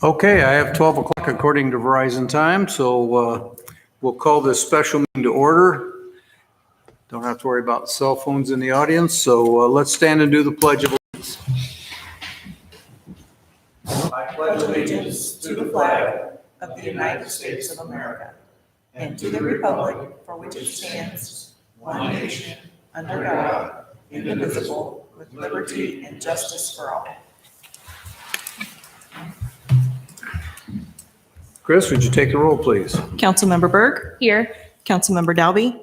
Okay, I have 12 o'clock according to Verizon time, so we'll call this special meeting to order. Don't have to worry about cell phones in the audience, so let's stand and do the Pledge of Allegiance. I pledge allegiance to the flag of the United States of America and to the republic for which it stands, one nation, under God, indivisible, with liberty and justice for all. Chris, would you take the roll, please? Councilmember Berg. Here. Councilmember Dalby.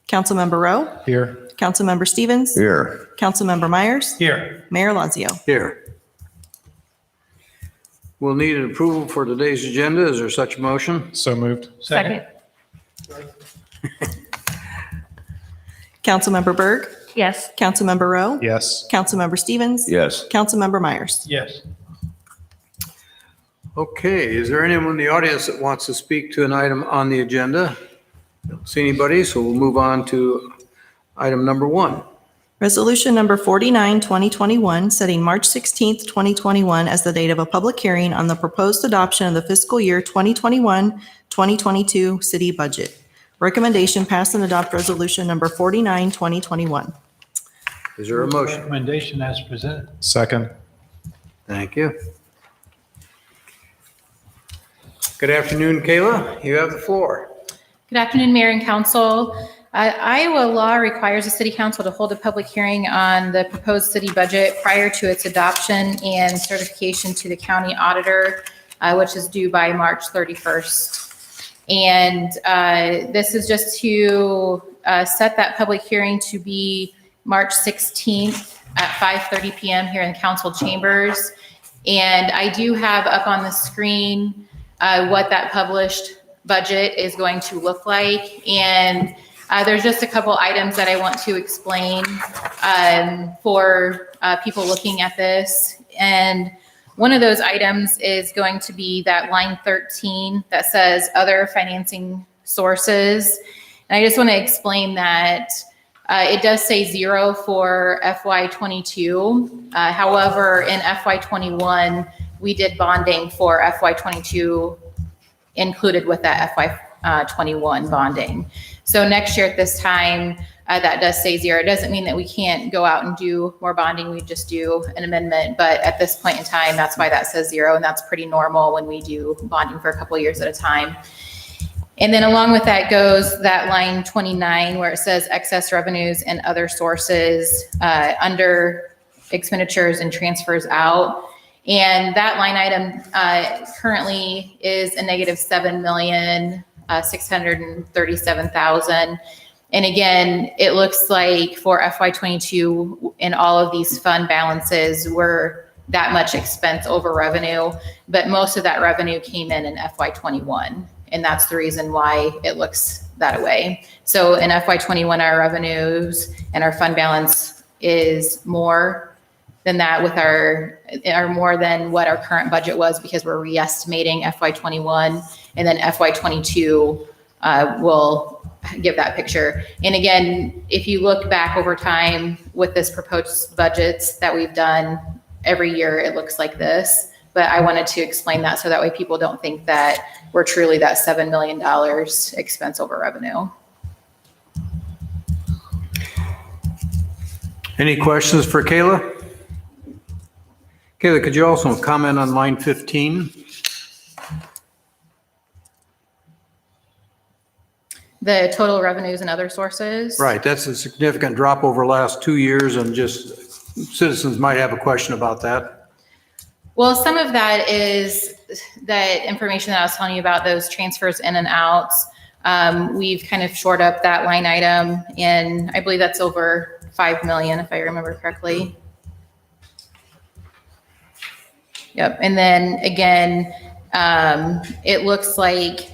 Councilmember Rowe. Here. Councilmember Stevens. Here. Councilmember Myers. Here. Mayor Lazio. Here. We'll need an approval for today's agenda. Is there such a motion? So moved. Second. Councilmember Berg. Yes. Councilmember Rowe. Yes. Councilmember Stevens. Yes. Councilmember Myers. Yes. Okay, is there anyone in the audience that wants to speak to an item on the agenda? Don't see anybody, so we'll move on to item number 1. Resolution number 49, 2021, setting March 16th, 2021 as the date of a public hearing on the proposed adoption of the fiscal year 2021-2022 city budget. Recommendation: pass and adopt resolution number 49, 2021. Is there a motion? Recommendation as presented. Second. Thank you. Good afternoon, Kayla. You have the floor. Good afternoon, Mayor and Council. Iowa law requires the City Council to hold a public hearing on the proposed city budget prior to its adoption and certification to the county auditor, which is due by March 31st. And this is just to set that public hearing to be March 16th at 5:30 p.m. here in council chambers. And I do have up on the screen what that published budget is going to look like. And there's just a couple items that I want to explain for people looking at this. And one of those items is going to be that line 13 that says other financing sources. And I just want to explain that it does say 0 for FY22. However, in FY21, we did bonding for FY22 included with that FY21 bonding. So next year at this time, that does say 0. It doesn't mean that we can't go out and do more bonding. We just do an amendment. But at this point in time, that's why that says 0. And that's pretty normal when we do bonding for a couple of years at a time. And then along with that goes that line 29 where it says excess revenues and other sources under expenditures and transfers out. And that line item currently is a negative $7,637,000. And again, it looks like for FY22 in all of these fund balances were that much expense over revenue, but most of that revenue came in FY21. And that's the reason why it looks that way. So in FY21, our revenues and our fund balance is more than that with our more than what our current budget was because we're re-estimating FY21 and then FY22 will give that picture. And again, if you look back over time with this proposed budgets that we've done every year, it looks like this. But I wanted to explain that so that way people don't think that we're truly that $7 million expense over revenue. Any questions for Kayla? Kayla, could you also comment on line 15? The total revenues and other sources. Right, that's a significant drop over the last 2 years, and just citizens might have a question about that. Well, some of that is that information that I was telling you about, those transfers in and outs. We've kind of shored up that line item, and I believe that's over $5 million, if I remember correctly. Yep. And then again, it looks like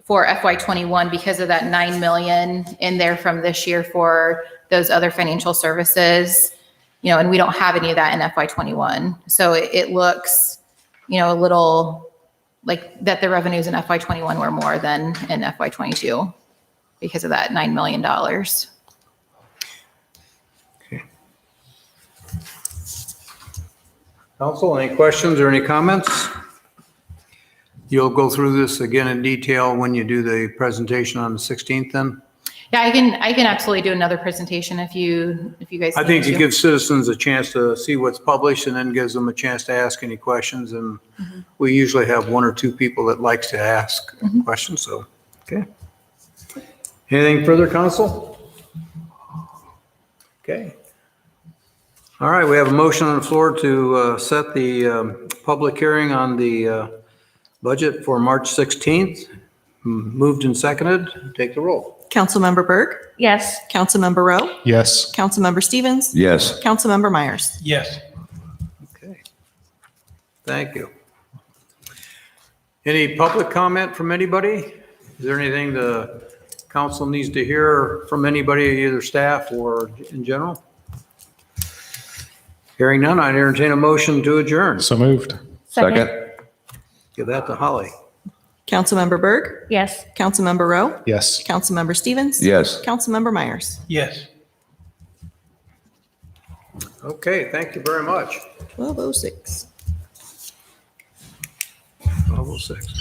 for FY21, because of that $9 million in there from this year for those other financial services, you know, and we don't have any of that in FY21. So it looks, you know, a little like that the revenues in FY21 were more than in FY22 because of that $9 million. Okay. Council, any questions or any comments? You'll go through this again in detail when you do the presentation on the 16th then? Yeah, I can absolutely do another presentation if you guys. I think need it to. gives citizens a chance to see what's published and then gives them a chance to ask any questions. And we usually have one or two people that likes to ask questions, so, okay. Anything further, council? Okay. All right, we have a motion on the floor to set the public hearing on the budget for March 16th. Moved and seconded. Take the roll. Councilmember Burke, Yes. Councilmember Rowe, Yes. Councilmember Stevens, Yes. Councilmember Myers. Yes. Okay. Thank you. Any public comment from anybody? Is there anything the council needs to hear from anybody, either staff or in general? Hearing none, I entertain a motion to adjourn. So moved. Second. Give that to Holly. Councilmember Burke, Yes. Councilmember Rowe, Yes. Councilmember Stevens. Yes. Councilmember Myers. Yes. Okay, thank you very much. 12:06. 12:06.